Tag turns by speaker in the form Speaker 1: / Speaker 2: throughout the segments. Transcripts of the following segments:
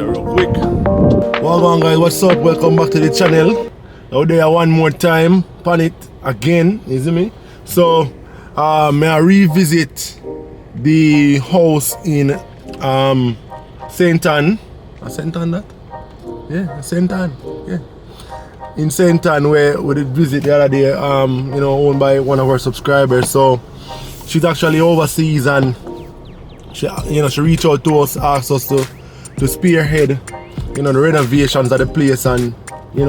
Speaker 1: Real quick. Well on guys, what's up? Welcome back to the channel. Out there one more time, pan it again, you see me? So may I revisit the house in St. Ann. St. Ann that? Yeah, St. Ann. Yeah. In St. Ann where we did visit the other day, owned by one of our subscribers. So she's actually overseas and she reached out to us, asked us to spearhead, the renovations of the place and,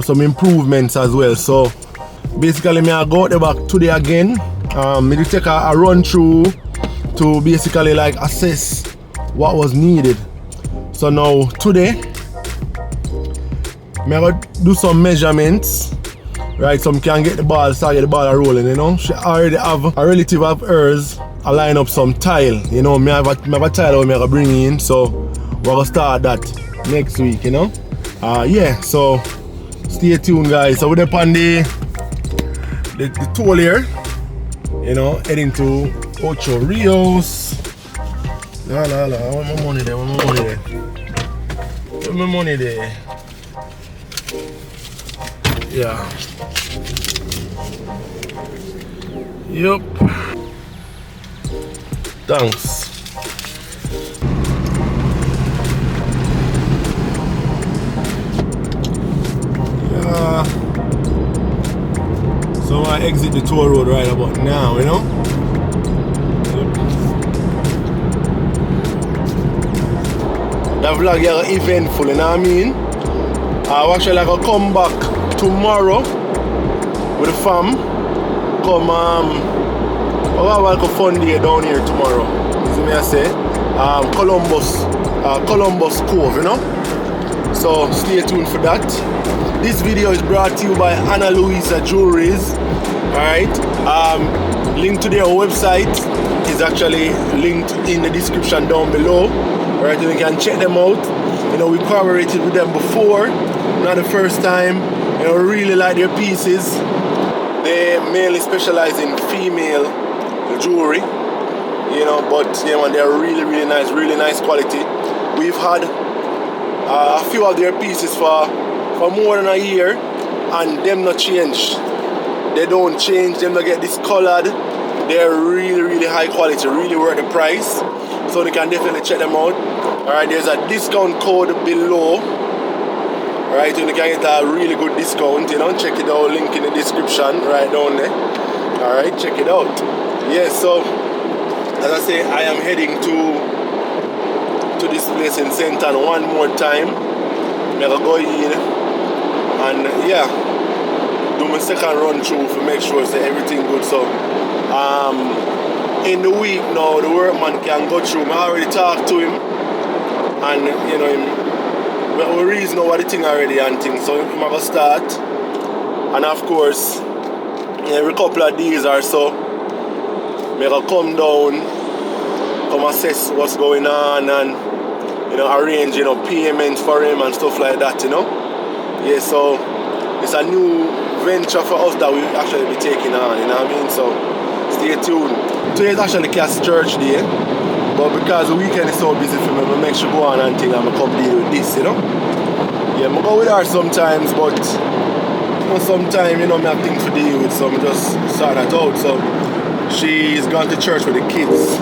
Speaker 1: some improvements as well. So basically, I go out there back today again. Me to take a run through to basically like assess what was needed. So now today, I go do some measurements, right? So I can get the ball, start get the ball rolling, She already have a relative of hers, I line up some tile, me have a tile where I go bring in, so we're gonna start that next week, so stay tuned guys. So we're up on the toll here, heading to Ocho Rios. I want my money there, Where's my money there? Yeah. Yup. Thanks. So I exit the toll road right about now, That vlog is eventful, you know what I mean? I actually gonna come back tomorrow with the fam. Come we'll have a fun day down here tomorrow. You see me I say? Columbus Cove, So stay tuned for that. This video is brought to you by Ana Luisa Jewelries. Alright. Link to their website is actually linked in the description down below. Alright, you can check them out. We collaborated with them before. Not the first time. Really like their pieces. They mainly specialize in female jewelry. But they're really nice quality. We've had a few of their pieces for more than a year and them not change. They don't change, them not get discolored. They're really high quality, really worth the price. So you can definitely check them out. Alright, there's a discount code below. Alright, you can get a really good discount, check it out, link in the description right down there. Alright, check it out. Yes, so as I say, I am heading to this place in St. Ann one more time. I'm gonna go in and do my second run through to make sure that everything good. So in the week now the workman can go through. I already talked to him and we reason over the thing already and things. So I'm gonna start and of course every couple of days or so I'm gonna come down, come assess what's going on and arrange payments for him and stuff like that, Yeah, so it's a new venture for us that we actually be taking on, So stay tuned. Today is actually Cass Church Day, but because the weekend is so busy for me, I make sure go on and think I'm gonna come deal with this, Yeah, I go with her sometimes, but sometimes I have things to deal with, so I just sort that out. So she's gone to church with the kids.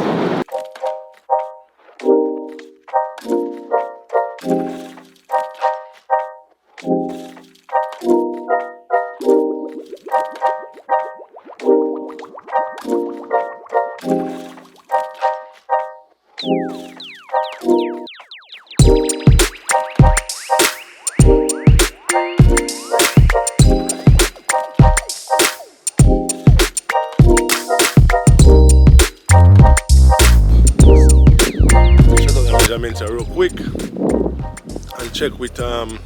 Speaker 1: Real quick and check with Home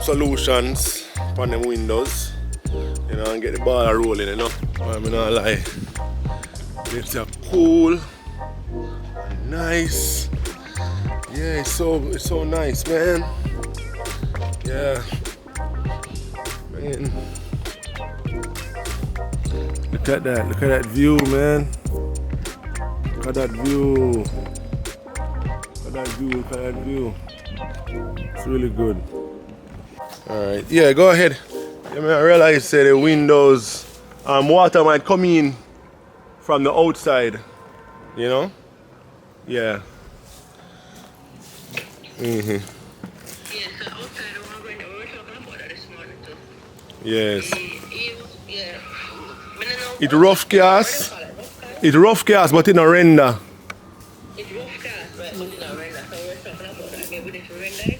Speaker 1: Solutions on them windows, and get the ball rolling, I'm not lie. It's a cool and nice. Yeah, it's so nice, man. Yeah, man. Look at that. Look at that view, man. Look at that view. Look at that view. Look at that view. It's really good. Alright. Yeah, go ahead. I realize the windows, water might come in from the outside. You know? Yeah. Mm-hmm.
Speaker 2: Yeah, so outside we were talking about that this morning too.
Speaker 1: Yes.
Speaker 2: Yeah.
Speaker 1: It rough cast. It rough cast, but it no render.
Speaker 2: It's rough cast, right? But it no render. So we're talking about that again with this render.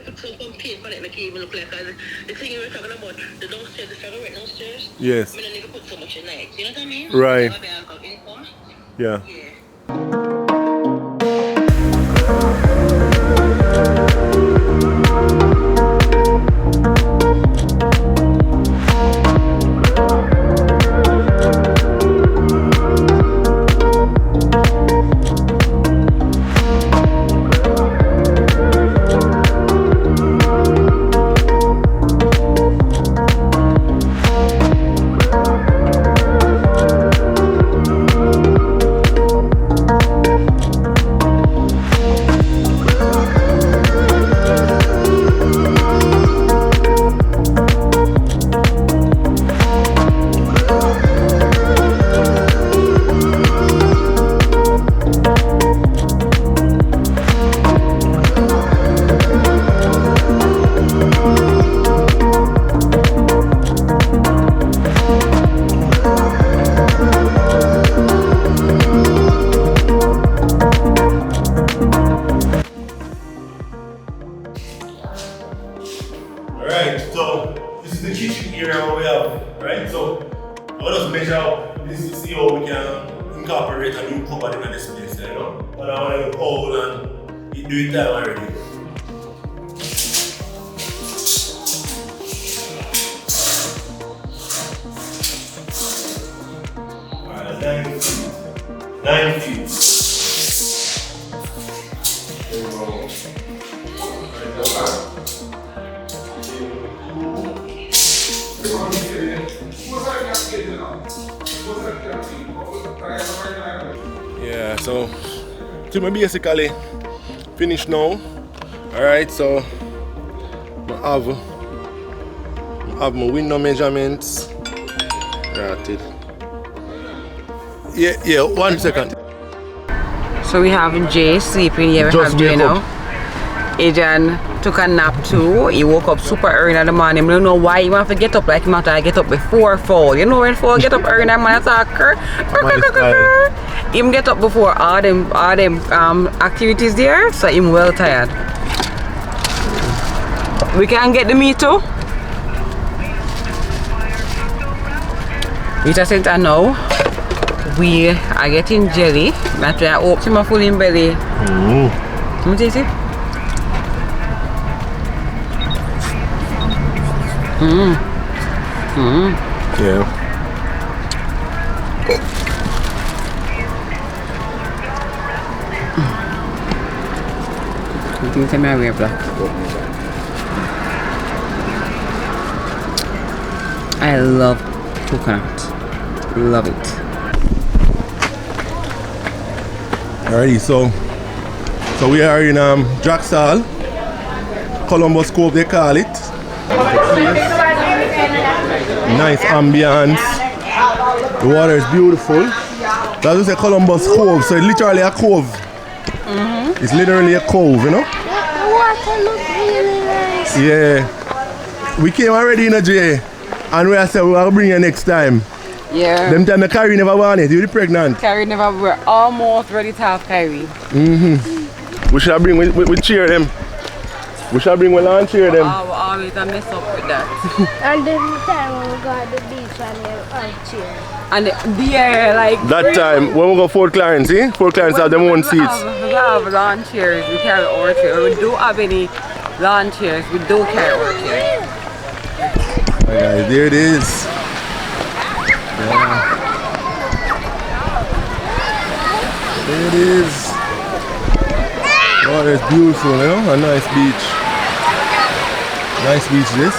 Speaker 2: Put some paint on it, make it even look like the thing you were talking about, the downstairs, the figure right downstairs.
Speaker 1: Yes.
Speaker 2: I don't need to put so much in it. You know what I mean?
Speaker 1: Right.
Speaker 2: Yeah.
Speaker 1: Alright, so this is the kitchen area we have, right? So let us measure out this to see how we can incorporate a new cupboard in this place, you know? But I want to hold and do it time already. Alright, that's 9 feet. 9 feet. There we go. Yeah, so to me basically finished now. Alright, so I have my window measurements. Right. Yeah, 1 second.
Speaker 3: So we have Jay sleeping here. We have Jay now. Adrian took a nap too. He woke up super early in the morning. I don't know why he want to get up like he want to get up before 4. You know when 4 get up early in the morning, him get up before all them activities there, so him well tired. We can get the meat too. Rita Center now. We are getting jelly. That's why I open my full in belly. Let me taste it.
Speaker 1: Yeah.
Speaker 3: You think it's my way black? I love coconut. Love it.
Speaker 1: Alrighty, so we are in Jacksal, Columbus Cove they call it. Nice ambience. The water is beautiful. That is a Columbus Cove, so it's literally a cove. It's literally a cove, you know?
Speaker 4: The water looks really nice.
Speaker 1: Yeah. We came already in a J, and we said we'll bring you next time.
Speaker 3: Yeah.
Speaker 1: Them time the Kyrie never want it. You pregnant?
Speaker 3: Kyrie never. We're almost ready to have Kyrie.
Speaker 1: We shall bring we cheer them. We shall bring one and cheer them.
Speaker 3: We always mess up with that.
Speaker 4: And then the time when we go to the beach and they cheer.
Speaker 3: And the like
Speaker 1: that time when we go Fort Clarence, see? Fort Clarence have them own seats.
Speaker 3: We have lawn chairs. We carry our chairs. We don't have any lawn chairs. We don't carry our chairs.
Speaker 1: Alright guys, there it is. Yeah. There it is. Oh, it's beautiful, you know? A nice beach. Nice beach this.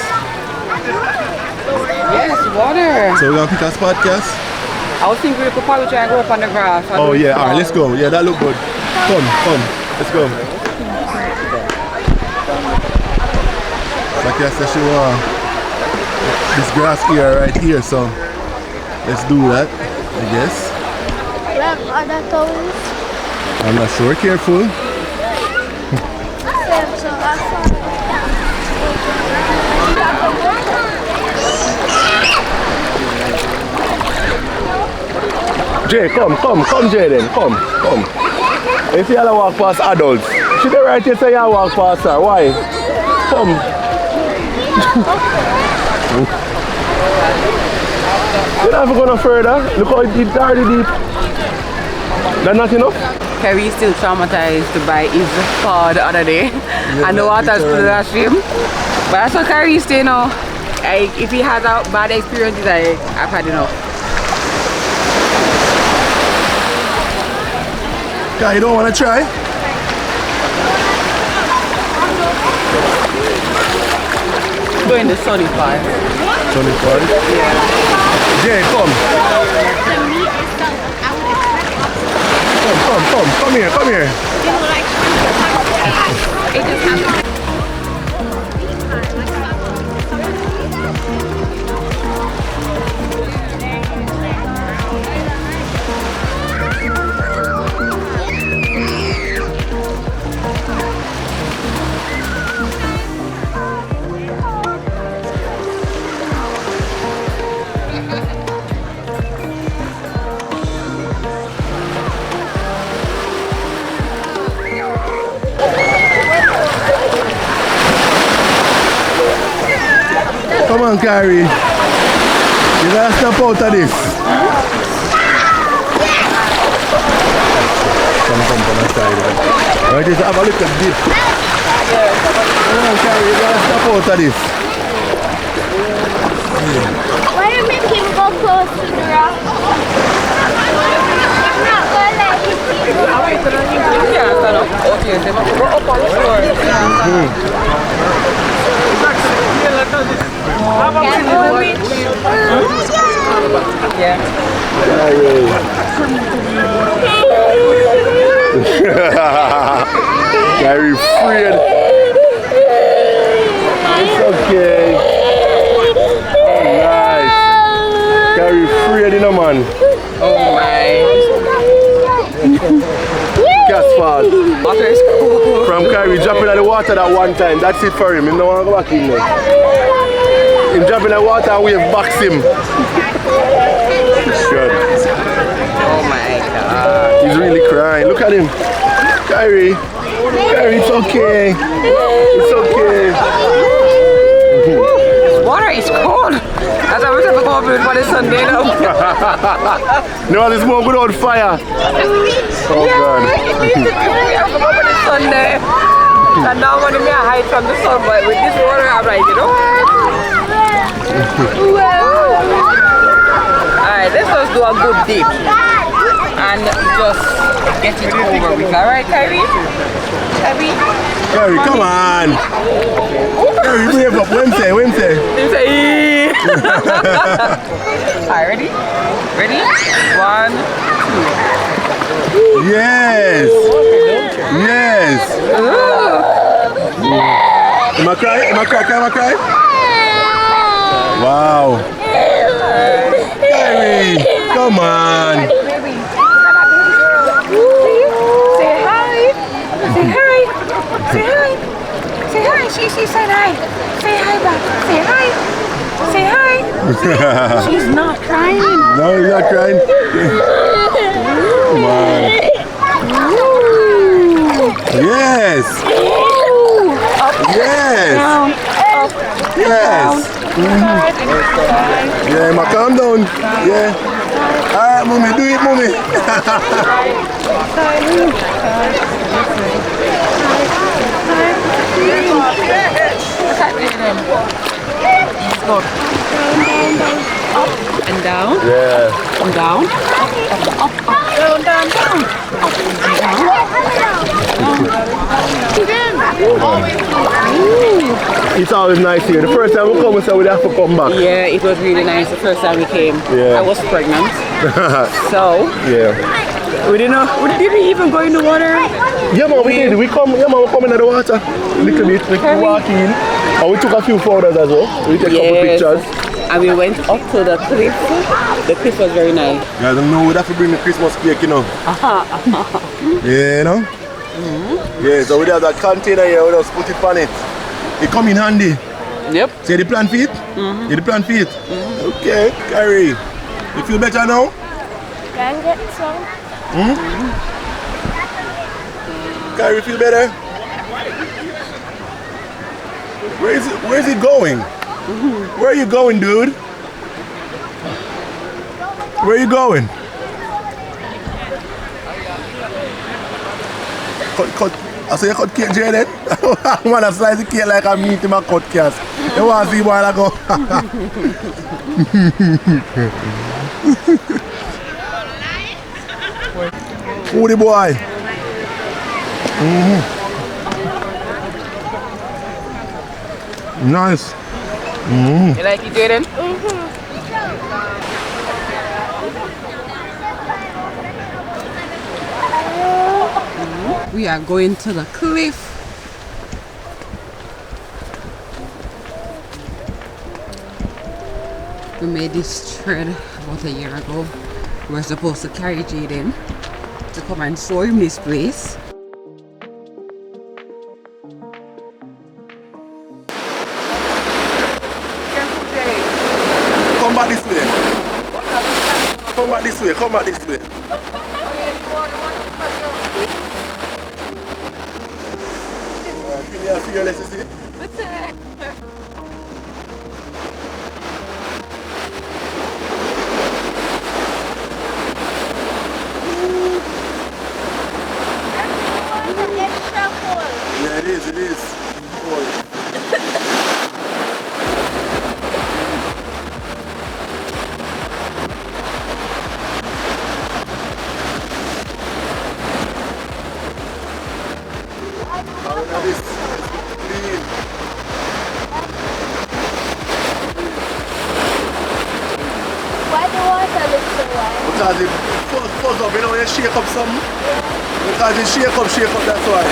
Speaker 3: Yes, water.
Speaker 1: So we're gonna pick a spot, Cass?
Speaker 3: I was thinking we could probably try and go up on the grass.
Speaker 1: Oh yeah, alright, let's go. Yeah, that look good. Come. Let's go. Like I said, she want this grass here right here, so let's do that, I guess.
Speaker 4: We have other towels.
Speaker 1: I'm not sure, careful.
Speaker 4: Same, so that's
Speaker 1: Jay, come, Jay then, come. If you all walk past adults, she the right here say you walk past her, why? Come. You don't have to go no further, look how it's already deep. That's not enough?
Speaker 3: Kerry is still traumatized by his fall the other day.
Speaker 1: Yeah,
Speaker 3: And the water splashed him. But that's what Kerry is saying now. If he has a bad experience, I've had enough.
Speaker 1: Okay, you don't want to try?
Speaker 3: Go in the sunny part.
Speaker 1: Sunny part?
Speaker 3: Yeah.
Speaker 1: Jay, come. Come here. Come on, Carrie. You gotta step out of this. Come on the side. Right, just have a look at this. Come on, Carrie, you gotta step out of this.
Speaker 4: why do you make him go close to the rock? I'm not gonna let him keep going.
Speaker 3: Yeah, stand up. Okay, they must go up on the floor. Yeah.
Speaker 1: Carrie afraid. It's okay. Alright. Carrie afraid, you know, man.
Speaker 3: Oh my.
Speaker 1: Cat's fault.
Speaker 3: Water is cool.
Speaker 1: From Carrie dropping in the water that one time. That's it for him. He don't want to go back in there. Him dropping in the water and wave backs him. Good.
Speaker 3: Oh my god.
Speaker 1: He's really crying. Look at him. Carrie, it's okay. It's okay.
Speaker 3: This water is cold. That's why we're going to go over it for the Sunday now.
Speaker 1: No, there's more good old fire. Oh God.
Speaker 3: We have to go over the Sunday. And now when we are hide from the sun, but with this water, I'm like, you know. Alright, let's just do a good dip. And just get it over with. Alright, Kyrie?
Speaker 1: Carrie, come on. Carrie, brave up. Wednesday.
Speaker 3: Alright, ready? Ready? 1, 2.
Speaker 1: Yes. Am I cry? Wow. Carrie, come on.
Speaker 3: Say hi. She said hi. Say hi back. Say hi. She's not crying.
Speaker 1: No, you're not crying. Come on. Yes.
Speaker 3: Down. Up.
Speaker 1: Yes. Yeah, ma, calm down. Yeah. Alright, mommy, do it, mommy.
Speaker 3: Up and down.
Speaker 1: Yeah.
Speaker 3: And down. Up. Down. Up and down.
Speaker 1: It's always nice here. The first time we come, we said we have to come back.
Speaker 3: Yeah, it was really nice the first time we came.
Speaker 1: Yeah.
Speaker 3: I was pregnant. So
Speaker 1: Yeah.
Speaker 3: we didn't even go in the water.
Speaker 1: Yeah, man, we did. We come into the water. Little bit. We walk in. And we took a few photos as well. We took a couple pictures.
Speaker 3: And we went up to the cliff. The cliff was very nice.
Speaker 1: Guys, I know we'd have to bring the Christmas cake, you know. Yeah, you know? Yeah, so we have that container here, we just put it on it. It come in handy.
Speaker 3: Yep.
Speaker 1: See the plan feet? See the plan feet? Okay, Carrie. You feel better now?
Speaker 4: Can get some.
Speaker 1: Carrie, feel better? Where is it going? Where are you going, dude? Where are you going? Cut. I say you cut cake, Jaden. I want to slice the cake like a meat in my cut cast. You want to see while I go? Who the boy? Nice.
Speaker 3: You like it, Jaden? We are going to the cliff. We made this trip about a year ago. We were supposed to carry Jaden to come and show him this place.
Speaker 1: Come back this way. Come back this way. Come back this way. Give me a fearless, you see?
Speaker 4: Extra cold.
Speaker 1: Yeah, it is. Cold.
Speaker 4: Why the water looks so white?
Speaker 1: Because it fuzz up, you know, when you shake up something. Because it shake up, that's why.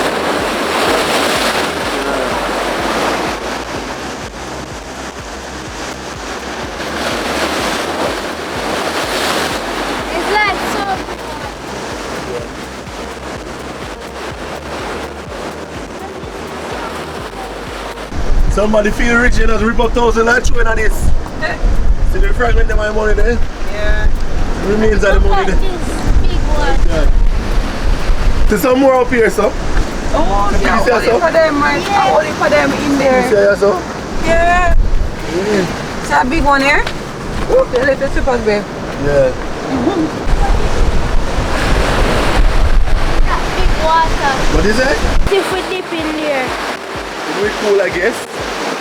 Speaker 4: It's like so.
Speaker 1: Somebody feel rich, you know, rip up 1,000 and throw in on this. See the fragment of my money there?
Speaker 3: Yeah.
Speaker 1: Remains of the money there.
Speaker 4: This big one.
Speaker 1: Yeah. There's some more up here, so.
Speaker 3: Oh, yeah,
Speaker 1: You see
Speaker 3: only
Speaker 1: so?
Speaker 3: for them, man. Only for them in
Speaker 1: You
Speaker 3: there.
Speaker 1: see how so?
Speaker 3: Yeah. See a big one here? Oh, the little super big.
Speaker 1: Yeah.
Speaker 4: That big water.
Speaker 1: What is it?
Speaker 4: If we dip in there.
Speaker 1: It's very cool, I guess.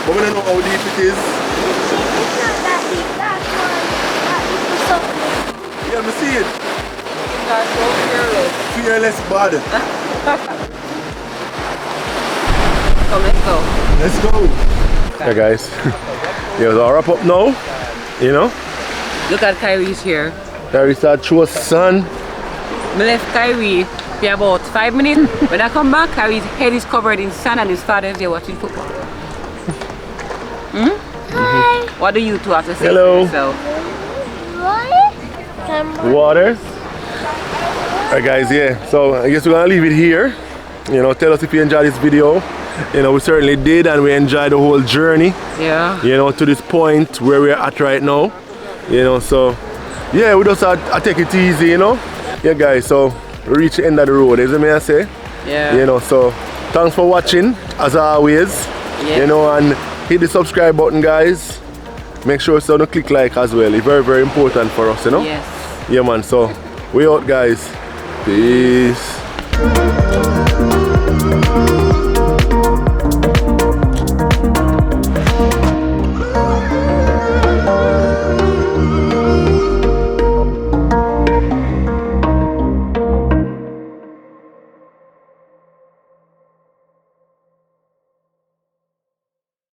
Speaker 1: But we don't know how deep it is.
Speaker 4: It's not that deep. That one. That little something.
Speaker 1: Yeah, me see it.
Speaker 3: That's so fearless.
Speaker 1: Fearless bad.
Speaker 3: So let's go.
Speaker 1: Let's go. Hey guys. Yeah, so I'll wrap up now. You know?
Speaker 3: Look at Kyrie's here.
Speaker 1: There is that true sun.
Speaker 3: I left Kyrie for about 5 minutes. When I come back, Kyrie's head is covered in sand and his father's there watching football.
Speaker 4: Hi.
Speaker 3: What do you two have to say
Speaker 1: Hello.
Speaker 3: for yourself?
Speaker 4: What?
Speaker 1: Water. Alright guys, yeah. So I guess we're gonna leave it here. You know, tell us if you enjoyed this video. You know, we certainly did, and we enjoyed the whole journey.
Speaker 3: Yeah.
Speaker 1: You know, to this point where we're at right now. You know, so yeah, we just I take it easy, you know. Yeah guys, so we reach the end of the road, isn't me I say?
Speaker 3: Yeah.
Speaker 1: You know, so thanks for watching as always.
Speaker 3: Yeah.
Speaker 1: You know, and hit the subscribe button guys. Make sure to click like as well. It's very, very important for us, you know?
Speaker 3: Yes.
Speaker 1: Yeah man, so we out guys. Peace.